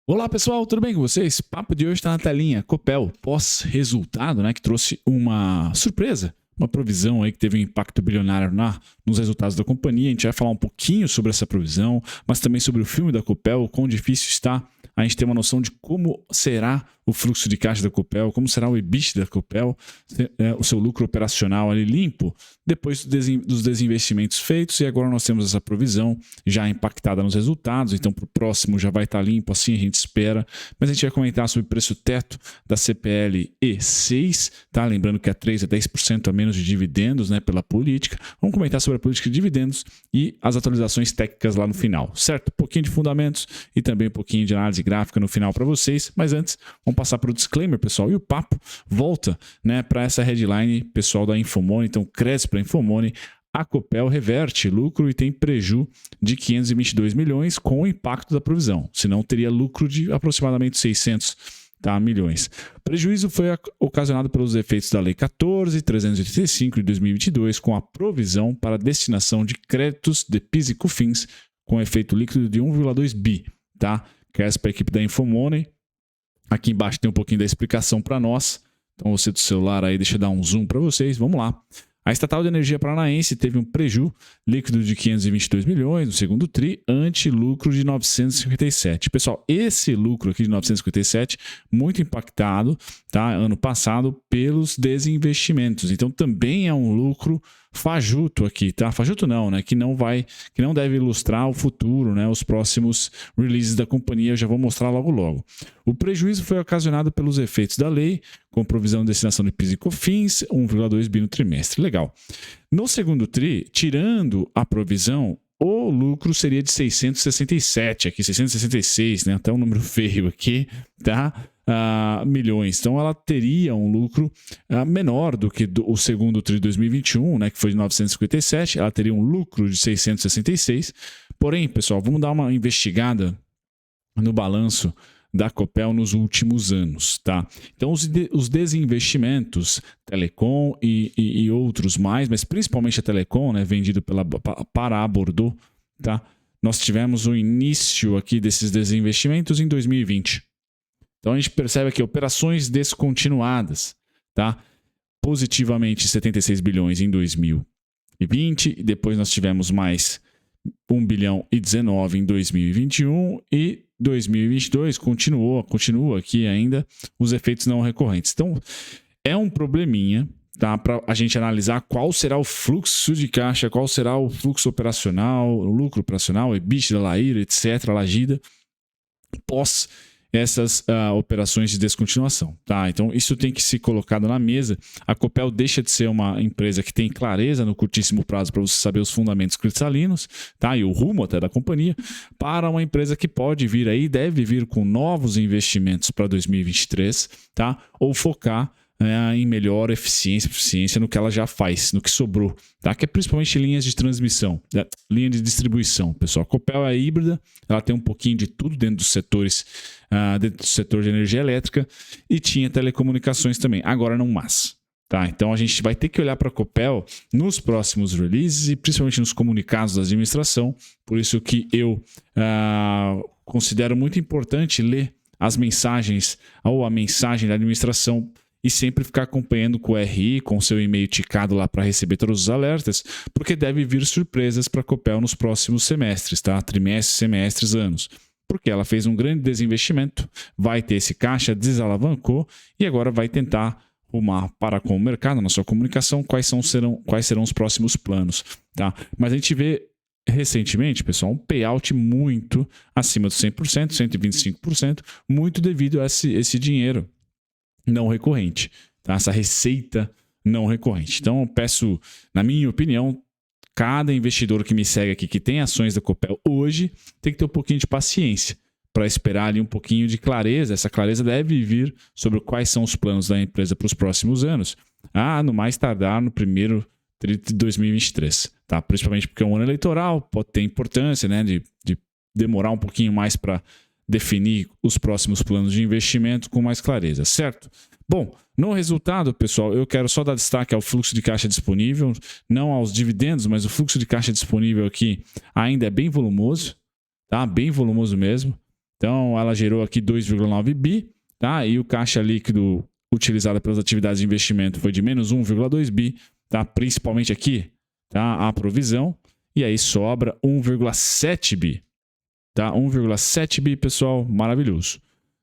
Olá pessoal, tudo bem com vocês? Papo de hoje está na telinha. Copel, pós-resultado, né, que trouxe uma surpresa, uma provisão aí que teve um impacto bilionário nos resultados da companhia. A gente vai falar um pouquinho sobre essa provisão, mas também sobre o filme da Copel, o quão difícil está a gente ter uma noção de como será o fluxo de caixa da Copel, como será o EBIT da Copel, o seu lucro operacional ali limpo, depois dos desinvestimentos feitos, e agora nós temos essa provisão já impactada nos resultados, então para o próximo já vai estar limpo, assim a gente espera, mas a gente vai comentar sobre o preço teto da CPL E6, tá? Lembrando que é 3 a 10% a menos de dividendos, né, pela política. Vamos comentar sobre a política de dividendos e as atualizações técnicas lá no final, certo? Um pouquinho de fundamentos e também um pouquinho de análise gráfica no final para vocês, mas antes, vamos passar para o disclaimer, pessoal, e o papo volta, né, para essa headline, pessoal da Infomoney, então cresce para a Infomoney. A Copel reverte lucro e tem preju de 522 milhões com o impacto da provisão, senão teria lucro de aproximadamente 600 milhões. O prejuízo foi ocasionado pelos efeitos da Lei 14.385 de 2022, com a provisão para destinação de créditos de PIS e COFINS com efeito líquido de 1,2 bi, tá? Que é essa para a equipe da Infomoney. Aqui embaixo tem um pouquinho da explicação para nós. Então você do celular aí, deixa eu dar um zoom para vocês. Vamos lá. A Estatal de Energia Paranaense teve um preju líquido de 522 milhões no segundo TRI, ante lucro de 957. Pessoal, esse lucro aqui de 957, muito impactado, tá? Ano passado, pelos desinvestimentos. Então também é um lucro fajuto aqui, tá? Fajuto não, né? Que não deve ilustrar o futuro, né? Os próximos releases da companhia, eu já vou mostrar logo logo. O prejuízo foi ocasionado pelos efeitos da lei, com provisão de destinação de PIS e COFINS, 1,2 bi no trimestre. Legal. No segundo TRI, tirando a provisão, o lucro seria de 667, aqui 666, né? Até um número feio aqui, tá? Milhões. Então ela teria um lucro menor do que o segundo TRI de 2021, né, que foi de 957, ela teria um lucro de 666. Porém, pessoal, vamos dar uma investigada no balanço da Copel nos últimos anos, tá? Então os desinvestimentos, Telecom e outros mais, mas principalmente a Telecom, né, vendido para a Bordeaux, tá? Nós tivemos o início aqui desses desinvestimentos em 2020. Então a gente percebe aqui operações descontinuadas, tá? Positivamente 76 bilhões em 2020, e depois nós tivemos mais 1 bilhão e 19 em 2021 e 2022 continua aqui ainda os efeitos não recorrentes. Então é um probleminha, tá? Para a gente analisar qual será o fluxo de caixa, qual será o fluxo operacional, o lucro operacional, EBITDA, LAIR, etc., Lagida, pós essas operações de descontinuação, tá? Então isso tem que ser colocado na mesa. A Copel deixa de ser uma empresa que tem clareza no curtíssimo prazo para você saber os fundamentos cristalinos, tá? E o rumo até da companhia, para uma empresa que pode vir aí, deve vir com novos investimentos para 2023, tá? Ou focar em melhor eficiência no que ela já faz, no que sobrou, tá? Que é principalmente linhas de transmissão, linha de distribuição, pessoal. A Copel é híbrida, ela tem um pouquinho de tudo dentro dos setores, dentro do setor de energia elétrica, e tinha telecomunicações também, agora não mais. Tá? Então a gente vai ter que olhar para a Copel nos próximos releases e principalmente nos comunicados da administração, por isso que eu considero muito importante ler as mensagens ou a mensagem da administração e sempre ficar acompanhando com o RI, com o seu e-mail ticado lá para receber todos os alertas, porque deve vir surpresas para a Copel nos próximos semestres, tá? Trimestres, semestres, anos. Porque ela fez um grande desinvestimento, vai ter esse caixa, desalavancou e agora vai tentar rumar para com o mercado, na sua comunicação, quais serão os próximos planos, tá? Mas a gente vê recentemente, pessoal, um payout muito acima dos 100%, 125%, muito devido a esse dinheiro não recorrente, tá? Essa receita não recorrente. Então eu peço, na minha opinião, cada investidor que me segue aqui, que tem ações da Copel hoje, tem que ter um pouquinho de paciência para esperar ali um pouquinho de clareza. Essa clareza deve vir sobre quais são os planos da empresa para os próximos anos, no mais tardar no primeiro de 2023, tá? Principalmente porque é um ano eleitoral, pode ter importância, né, de demorar um pouquinho mais para definir os próximos planos de investimento com mais clareza, certo? Bom, no resultado, pessoal, eu quero só dar destaque ao fluxo de caixa disponível, não aos dividendos, mas o fluxo de caixa disponível aqui ainda é bem volumoso, tá? Bem volumoso mesmo, Então, ela gerou aqui 2,9 bi, tá? E o caixa líquido utilizado pelas atividades de investimento foi de menos 1,2 bi, tá? Principalmente aqui, tá? A provisão. E aí sobra 1,7 bi, tá? 1,7 bi, pessoal, maravilhoso.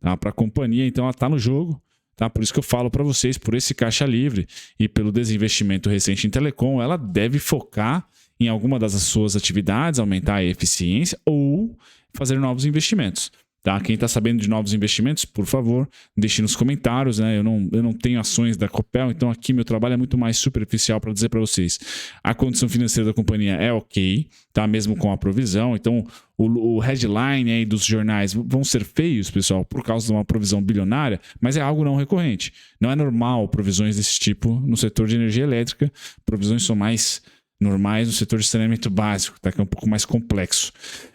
Tá? Para a companhia, então, ela está no jogo. Tá? Por isso que eu falo para vocês, por esse caixa livre e pelo desinvestimento recente em telecom, ela deve focar em alguma das suas atividades, aumentar a eficiência ou fazer novos investimentos. Tá? Quem está sabendo de novos investimentos, por favor, deixe nos comentários. Né? Eu não tenho ações da Copel, então aqui meu trabalho é muito mais superficial para dizer para vocês. A condição financeira da companhia é ok, tá? Mesmo com a provisão. Então, o headline aí dos jornais vão ser feios, pessoal, por causa de uma provisão bilionária, mas é algo não recorrente. Não é normal provisões desse tipo no setor de energia elétrica. Provisões são mais normais no setor de saneamento básico, tá? Que é um pouco mais complexo.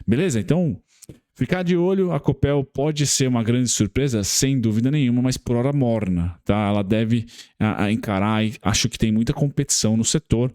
Beleza? Então, ficar de olho, a Copel pode ser uma grande surpresa, sem dúvida nenhuma, mas por hora morna, tá? Ela deve encarar, e acho que tem muita competição no setor.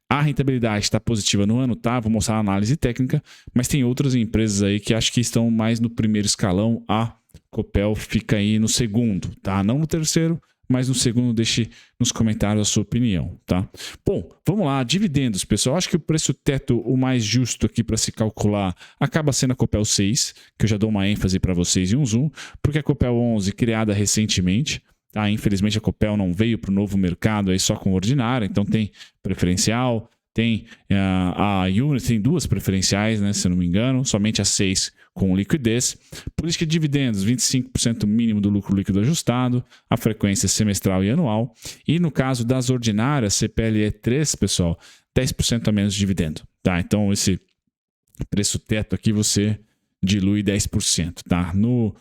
A rentabilidade está positiva no ano, tá? Vou mostrar a análise técnica, mas tem outras empresas aí que acho que estão mais no primeiro escalão. A Copel fica aí no segundo, tá? Não no terceiro, mas no segundo, deixe nos comentários a sua opinião, tá? Bom, vamos lá, dividendos, pessoal. Acho que o preço teto, o mais justo aqui para se calcular, acaba sendo a Copel 6, que eu já dou uma ênfase para vocês e um zoom, porque a Copel 11, criada recentemente, tá? Infelizmente a Copel não veio para o novo mercado aí só com ordinária, então tem preferencial, tem a Unity, tem duas preferenciais, né, se eu não me engano, somente a 6 com liquidez. Política de dividendos, 25% mínimo do lucro líquido ajustado, a frequência semestral e anual. E no caso das ordinárias, CPLE 3, pessoal, 10% a menos de dividendo. Tá? Então, esse preço teto aqui você dilui 10%. Tá? No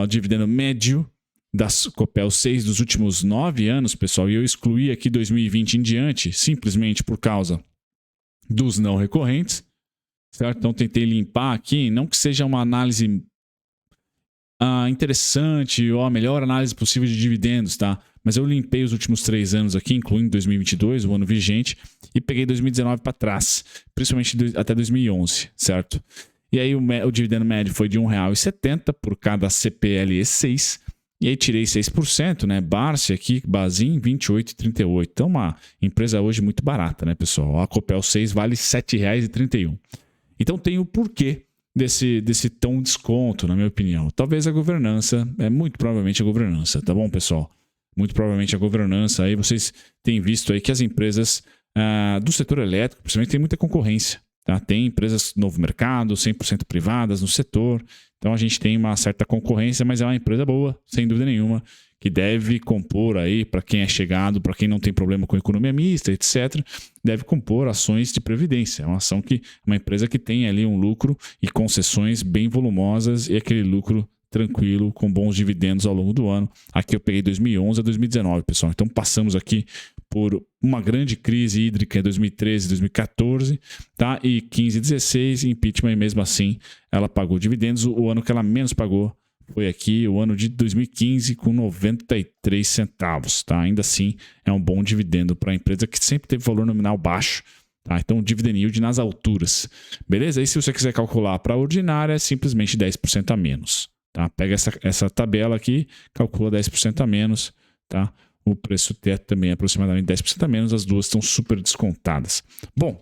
dividendo médio das Copel 6 dos últimos 9 anos, pessoal, e eu excluí aqui 2020 em diante, simplesmente por causa dos não recorrentes, certo? Então tentei limpar aqui, não que seja uma análise interessante ou a melhor análise possível de dividendos, tá? Mas eu limpei os últimos 3 anos aqui, incluindo 2022, o ano vigente, e peguei 2019 para trás, principalmente até 2011, certo? E aí o dividendo médio foi de R$ 1,70 por cada CPLE 6, e aí tirei 6%, né? Barsi aqui, Bazin, 28,38. Então, uma empresa hoje muito barata, né, pessoal? A Copel 6 vale R$ 7,31. Então, tem o porquê desse tão desconto, na minha opinião. Talvez a governança, muito provavelmente a governança, tá bom, pessoal? Muito provavelmente a governança. Aí vocês têm visto aí que as empresas do setor elétrico, principalmente, tem muita concorrência. Tá? Tem empresas novo mercado, 100% privadas no setor. Então a gente tem uma certa concorrência, mas é uma empresa boa, sem dúvida nenhuma, que deve compor aí, para quem é chegado, para quem não tem problema com economia mista, etc., deve compor ações de previdência. É uma empresa que tem ali um lucro e concessões bem volumosas e aquele lucro tranquilo, com bons dividendos ao longo do ano. Aqui eu peguei 2011 a 2019, pessoal. Então passamos aqui por uma grande crise hídrica em 2013, 2014, tá? E 15 e 16, impeachment, e mesmo assim ela pagou dividendos. O ano que ela menos pagou foi aqui, o ano de 2015, com 93 centavos, tá? Ainda assim, é um bom dividendo para a empresa que sempre teve valor nominal baixo, tá? Então, dividend yield nas alturas, beleza? Aí, se você quiser calcular para a ordinária, é simplesmente 10% a menos, tá? Pega essa tabela aqui, calcula 10% a menos, tá? O preço teto também é aproximadamente 10% a menos, as duas estão super descontadas. Bom,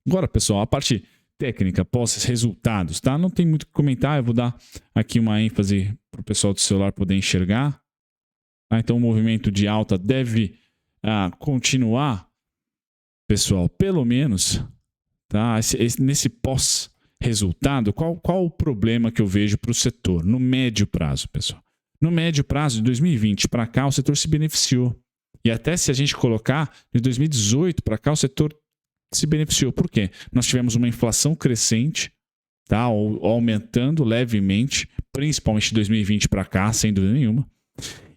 agora, pessoal, a parte técnica, pós-resultados, tá? Não tem muito o que comentar, eu vou dar aqui uma ênfase para o pessoal do celular poder enxergar. Tá? Então, o movimento de alta deve continuar, pessoal, pelo menos, tá? Nesse pós-resultado, qual o problema que eu vejo para o setor? No médio prazo, pessoal. No médio prazo, de 2020 para cá, o setor se beneficiou. E até se a gente colocar de 2018 para cá, o setor se beneficiou. Por quê? Nós tivemos uma inflação crescente, tá? Aumentando levemente, principalmente de 2020 para cá, sem dúvida nenhuma.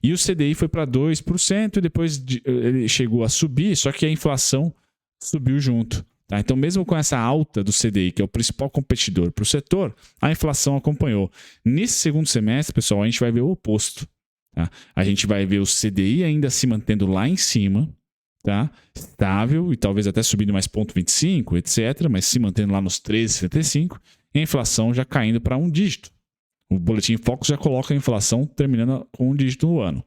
E o CDI foi para 2%, e depois ele chegou a subir, só que a inflação subiu junto. Tá? Então, mesmo com essa alta do CDI, que é o principal competidor para o setor, a inflação acompanhou. Nesse segundo semestre, pessoal, a gente vai ver o oposto. Tá? A gente vai ver o CDI ainda se mantendo lá em cima, tá? Estável e talvez até subindo mais 0,25, etc., mas se mantendo lá nos 13,75, e a inflação já caindo para um dígito. O Boletim Focus já coloca a inflação terminando com um dígito no ano,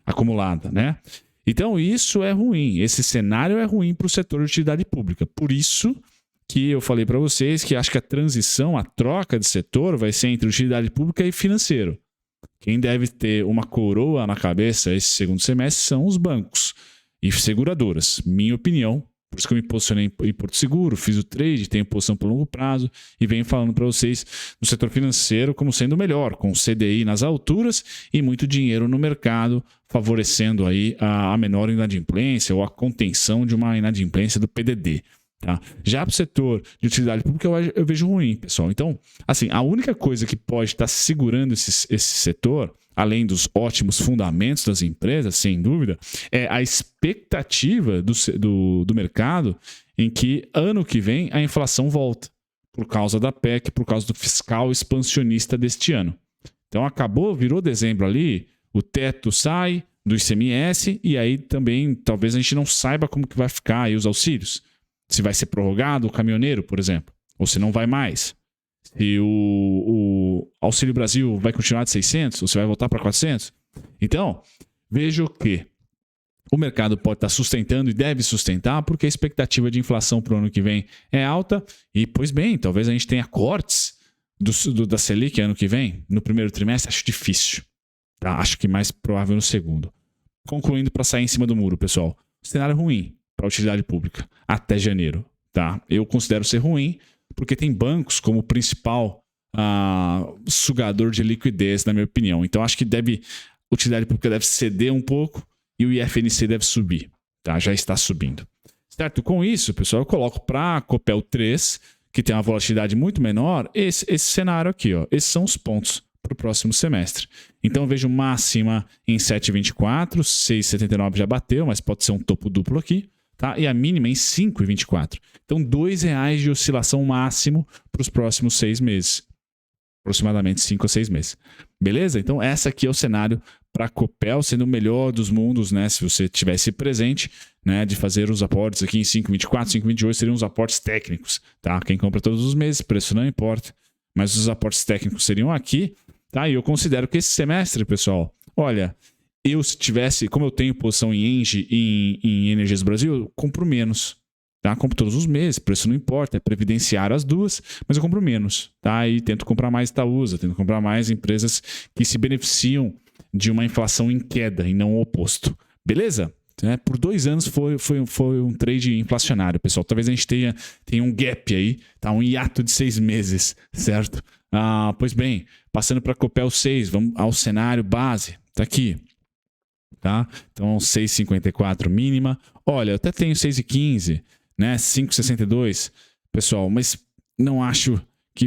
acumulada, né? Então, isso é ruim. Esse cenário é ruim para o setor de utilidade pública. Por isso que eu falei para vocês que acho que a transição, a troca de setor vai ser entre utilidade pública e financeiro. Quem deve ter uma coroa na cabeça esse segundo semestre são os bancos e seguradoras, minha opinião. Por isso que eu me posicionei em Porto Seguro, fiz o trade, tenho posição por longo prazo e venho falando para vocês no setor financeiro como sendo o melhor, com CDI nas alturas e muito dinheiro no mercado, favorecendo aí a menor inadimplência ou a contenção de uma inadimplência do PDD. Tá? Já para o setor de utilidade pública eu vejo ruim, pessoal. Então, assim, a única coisa que pode estar segurando esse setor, além dos ótimos fundamentos das empresas, sem dúvida, é a expectativa do mercado em que ano que vem a inflação volta, por causa da PEC, por causa do fiscal expansionista deste ano. Então acabou, virou dezembro ali, o teto sai do ICMS e aí também talvez a gente não saiba como que vai ficar aí os auxílios. Se vai ser prorrogado o caminhoneiro, por exemplo, ou se não vai mais. Se o Auxílio Brasil vai continuar de 600 ou se vai voltar para 400. Então, vejo que o mercado pode estar sustentando e deve sustentar porque a expectativa de inflação para o ano que vem é alta e, pois bem, talvez a gente tenha cortes da Selic ano que vem, no primeiro trimestre, acho difícil. Tá? Acho que mais provável no segundo. Concluindo para sair em cima do muro, pessoal. Cenário ruim para a utilidade pública até janeiro. Tá? Eu considero ser ruim porque tem bancos como principal sugador de liquidez, na minha opinião. Então, acho que a utilidade pública deve ceder um pouco e o IFNC deve subir. Tá? Já está subindo. Certo? Com isso, pessoal, eu coloco para a Copel 3, que tem uma volatilidade muito menor, esse cenário aqui. Ó. Esses são os pontos para o próximo semestre. Então, eu vejo máxima em 7,24, 6,79 já bateu, mas pode ser um topo duplo aqui. Tá? E a mínima em 5,24. Então, R$2 de oscilação máximo para os próximos 6 meses. Aproximadamente 5 a 6 meses. Beleza? Então, essa aqui é o cenário para a Copel, sendo o melhor dos mundos, né? Se você tivesse presente, né? De fazer os aportes aqui em 5,24, 5,28 seriam os aportes técnicos. Tá? Quem compra todos os meses, preço não importa. Mas os aportes técnicos seriam aqui. Tá? E eu considero que esse semestre, pessoal, olha... se tivesse, como eu tenho posição em Engie e em Energias Brasil, eu compro menos. Tá? Compro todos os meses, preço não importa, é previdenciário as duas, mas eu compro menos. Tá? E tento comprar mais Itaúsa, tento comprar mais empresas que se beneficiam de uma inflação em queda e não o oposto. Beleza? Por 2 anos foi um trade inflacionário, pessoal. Talvez a gente tenha um gap aí, tá? Um hiato de 6 meses, certo? Pois bem, passando para a Copel 6, vamos ao cenário base. Tá aqui. Tá? Então 6,54 mínima. Olha, eu até tenho 6,15, né? 5,62, pessoal, mas não acho que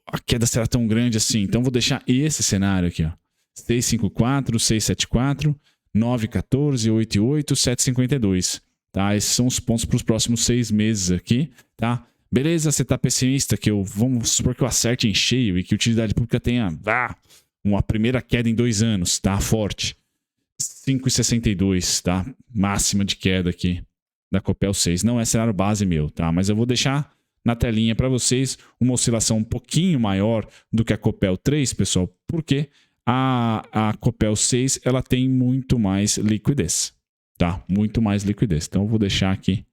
a queda será tão grande assim. Então vou deixar esse cenário aqui, ó. 6,54, 6,74, 9,14, 8,8, 7,52. Tá? Esses são os pontos para os próximos 6 meses aqui, tá? Beleza, você tá pessimista que vamos supor que eu acerte em cheio e que a utilidade pública tenha uma primeira queda em 2 anos, tá? Forte. 5,62, tá? Máxima de queda aqui da Copel 6. Não é cenário base meu, tá? Mas eu vou deixar na telinha para vocês uma oscilação um pouquinho maior do que a Copel 3, pessoal, porque a Copel 6 ela tem muito mais liquidez, tá? Muito mais liquidez. Então eu vou deixar aqui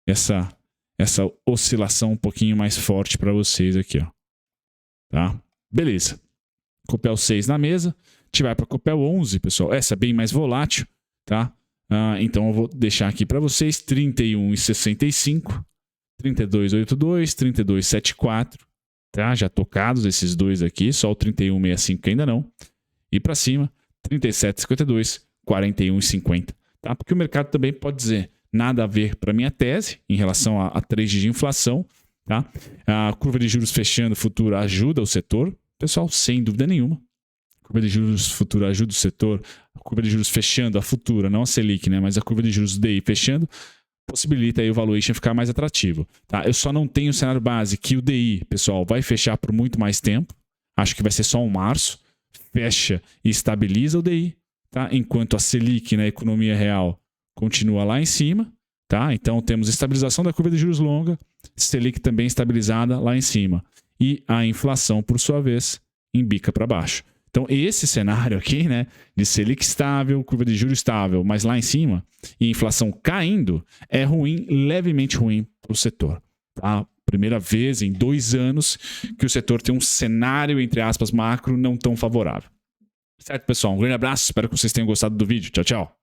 essa oscilação um pouquinho mais forte para vocês aqui, ó. Tá? Beleza. Copel 6 na mesa. A gente vai para a Copel 11, pessoal. Essa é bem mais volátil, tá? Então eu vou deixar aqui para vocês 31,65, 32,82, 32,74, tá? Já tocados esses dois aqui, só o 31,65 que ainda não. E para cima, 37,52, 41,50, tá? Porque o mercado também pode dizer nada a ver para minha tese em relação a trade de inflação, tá? A curva de juros fechando futura ajuda o setor, pessoal, sem dúvida nenhuma. A curva de juros futura ajuda o setor, a curva de juros fechando, a futura, não a Selic, né? Mas a curva de juros DI fechando, possibilita aí o valuation ficar mais atrativo. Tá? Eu só não tenho o cenário base que o DI, pessoal, vai fechar por muito mais tempo. Acho que vai ser só um março. Fecha e estabiliza o DI. Tá? Enquanto a Selic na economia real continua lá em cima. Tá? Então temos estabilização da curva de juros longa, Selic também estabilizada lá em cima. E a inflação, por sua vez, embica para baixo. Então, esse cenário aqui, né, de Selic estável, curva de juros estável, mas lá em cima, e inflação caindo, é ruim, levemente ruim para o setor. Tá? Primeira vez em 2 anos que o setor tem um cenário, entre aspas, macro não tão favorável. Certo, pessoal? Um grande abraço, espero que vocês tenham gostado do vídeo. Tchau, tchau.